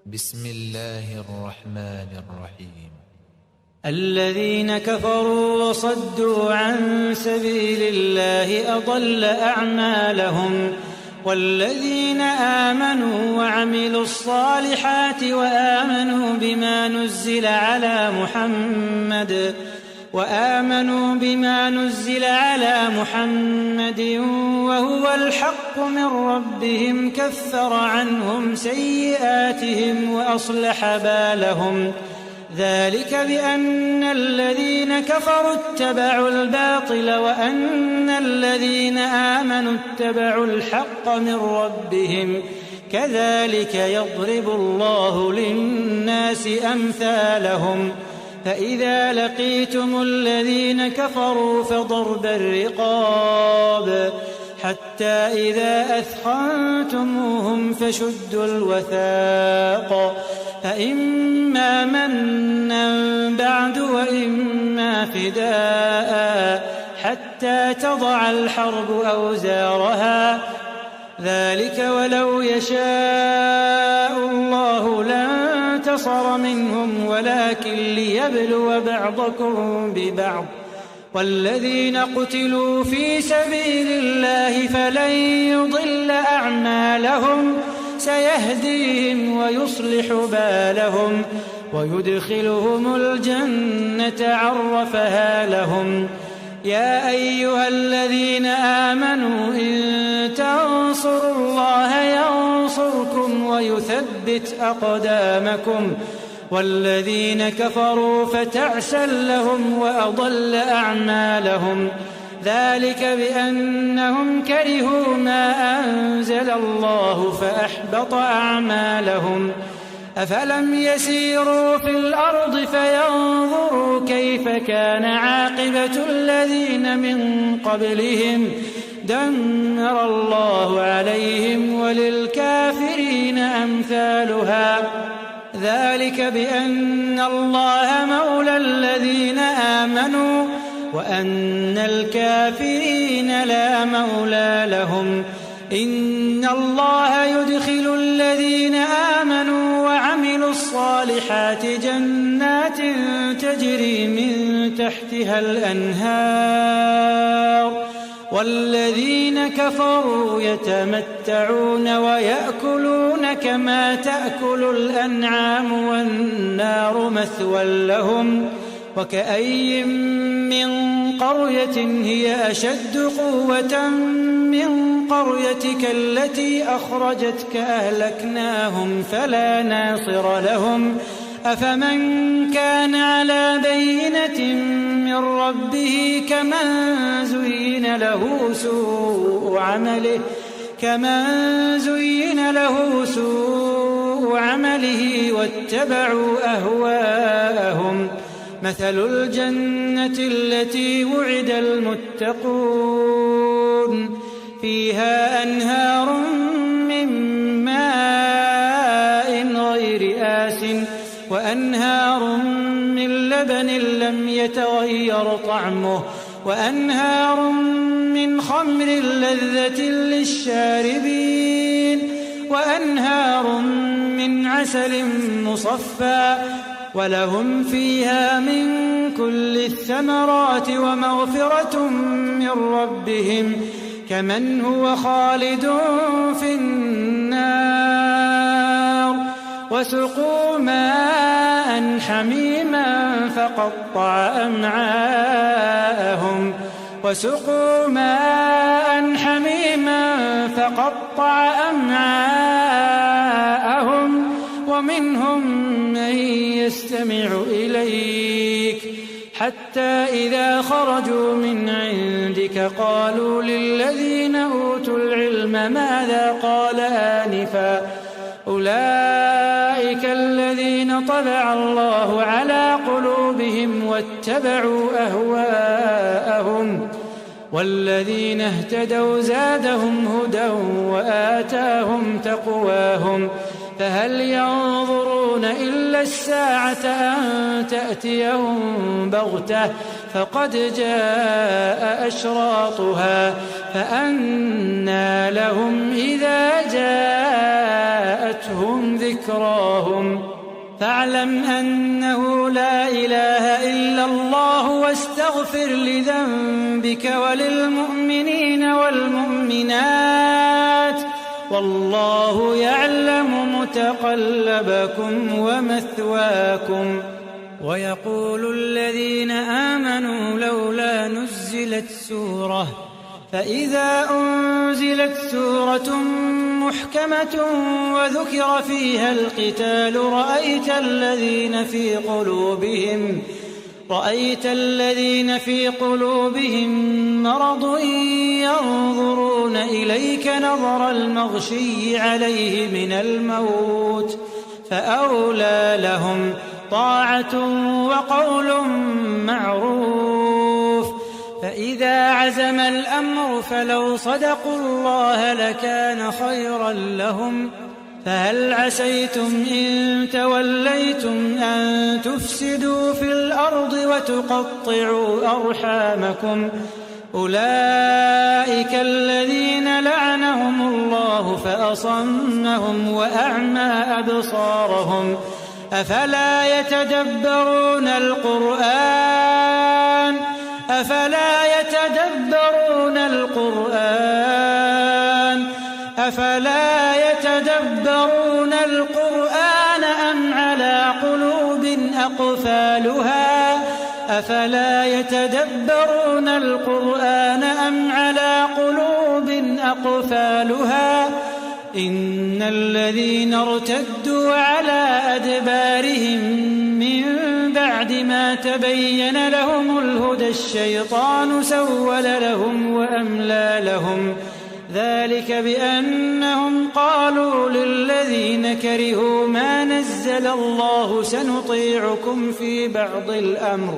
بسم الله الرحمن الرحيم. الذين كفروا وصدوا عن سبيل الله أضل أعمالهم، والذين آمنوا وعملوا الصالحات وآمنوا بما نزل على محمد وهو الحق من ربهم كفر عنهم سيئاتهم وأصلح بالهم. ذلك بأن الذين كفروا اتبعوا الباطل وأن الذين آمنوا اتبعوا الحق من ربهم، كذلك يضرب الله للناس أمثالهم. فإذا لقيتم الذين كفروا فضرب الرقاب حتى إذا أثخنتموهم فشدوا الوثاق، فإما منا بعد وإما فداء حتى تضع الحرب أوزارها. ذلك ولو يشاء الله لانتصر منهم ولكن ليبلو بعضكم ببعض. والذين قتلوا في سبيل الله فلن يضل أعمالهم، سيهديهم ويصلح بالهم ويدخلهم الجنة عرفها لهم. يا أيها الذين آمنوا إن تنصروا الله ينصركم ويثبت أقدامكم. والذين كفروا فتعسا لهم وأضل أعمالهم. ذلك بأنهم كرهوا ما أنزل الله فأحبط أعمالهم. أفلم يسيروا في الأرض فينظروا كيف كان عاقبة الذين من قبلهم، دمر الله عليهم وللكافرين أمثالها. ذلك بأن الله مولى الذين آمنوا وأن الكافرين لا مولى لهم. إن الله يدخل الذين آمنوا وعملوا الصالحات جنات تجري من تحتها الأنهار، والذين كفروا يتمتعون ويأكلون كما تأكل الأنعام والنار مثوى لهم. وكأي من قرية هي أشد قوة من قريتك التي أخرجتك أهلكناهم فلا ناصر لهم. أفمن كان على بينة من ربه كمن زين له سوء عمله واتبعوا أهواءهم. مثل الجنة التي وعد المتقون فيها أنهار من ماء غير آسٍ وأنهار من لبن لم يتغير طعمه وأنهار من خمر لذة للشاربين وأنهار من عسل مصفى ولهم فيها من كل الثمرات ومغفرة من ربهم كمن هو خالد في النار. وسقوا ماء حميما فقطع أمعاءهم ومنهم من يستمع إليك حتى إذا خرجوا من عندك قالوا للذين أوتوا العلم ماذا قال آنفا أولئك الذين طبع الله على قلوبهم واتبعوا أهواءهم. والذين اهتدوا زادهم هدى وآتاهم تقواهم. فهل ينظرون إلا الساعة أن تأتيهم بغتة فقد جاء أشراطها فأنى لهم إذا جاءتهم جاءتهم ذكراهم فاعلم أنه لا إله إلا الله واستغفر لذنبك وللمؤمنين والمؤمنات والله يعلم متقلبكم ومثواكم. ويقول الذين آمنوا لولا نزلت سورة فإذا أنزلت سورة محكمة وذكر فيها القتال رأيت الذين في قلوبهم مرض ينظرون إليك نظر المغشي عليه من الموت فأولى لهم طاعة وقول معروف. فإذا عزم الأمر فلو صدقوا الله لكان خيرا لهم. فهل عسيتم إن توليتم أن تفسدوا في الأرض وتقطعوا أرحامكم أولئك الذين لعنهم الله فأصمهم وأعمى أبصارهم أفلا يتدبرون القرآن أم على قلوب أقفالها إن الذين ارتدوا على أدبارهم من بعد ما تبين لهم الهدى الشيطان سول لهم وأملى لهم ذلك بأنهم قالوا للذين كرهوا ما نزل الله سنطيعكم في بعض الأمر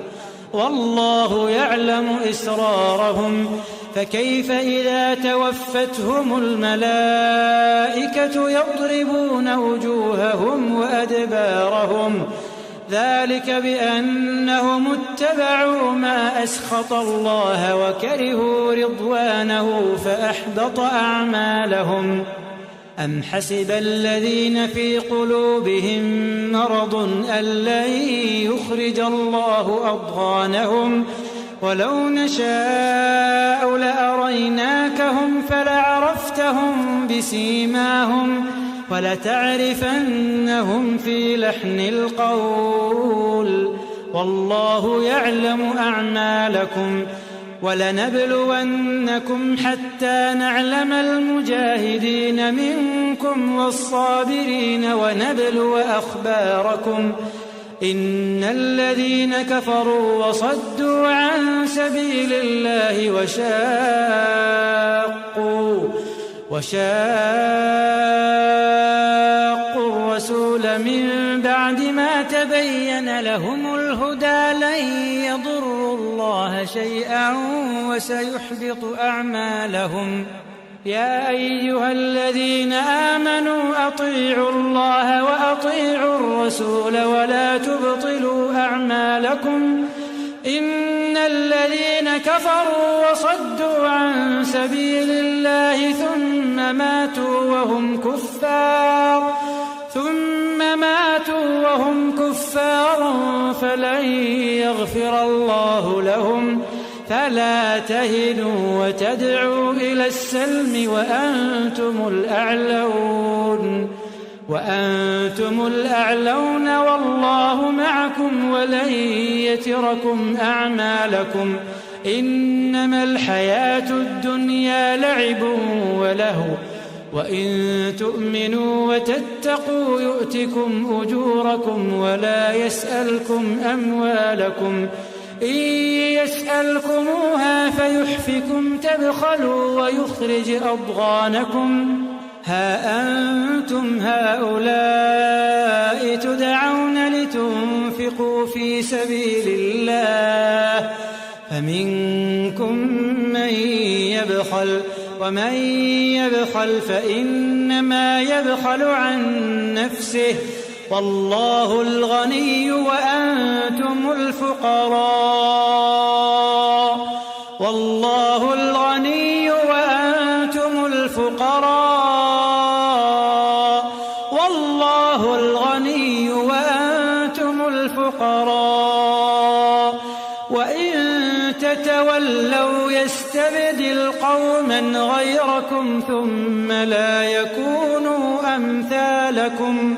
والله يعلم إسرارهم فكيف إذا توفتهم الملائكة يضربون وجوههم وأدبارهم ذلك بأنهم اتبعوا ما أسخط الله وكرهوا رضوانه فأحبط أعمالهم. أم حسب الذين في قلوبهم مرض أن لن يخرج الله أضغانهم ولو نشاء لأريناكهم فلعرفتهم بسيماهم ولتعرفنهم في لحن القول والله يعلم أعمالكم. ولنبلونكم حتى نعلم المجاهدين منكم والصابرين ونبلو أخباركم إن الذين كفروا وصدوا عن سبيل الله وشاقوا الرسول من بعد ما تبين لهم الهدى لن يضروا الله شيئا وسيحبط أعمالهم. يا أيها الذين آمنوا أطيعوا الله وأطيعوا الرسول ولا تبطلوا أعمالكم إن الذين كفروا وصدوا عن سبيل الله ثم ماتوا وهم كفار فلن يغفر الله لهم. فلا تهنوا وتدعوا إلى السلم وأنتم الأعلون والله معكم ولن يتركم أعمالكم إنما الحياة الدنيا لعب ولهو وإن تؤمنوا وتتقوا يؤتكم أجوركم ولا يسألكم أموالكم إن يسألكموها فيحفكم تبخلوا ويخرج أضغانكم. ها أنتم هؤلاء تدعون لتنفقوا في سبيل الله فمنكم من يبخل ومن يبخل فإنما يبخل عن نفسه والله الغني وأنتم الفقراء والله وأنتم الفقراء وإن تتولوا يستبدل قوما غيركم ثم لا يكونوا أمثالكم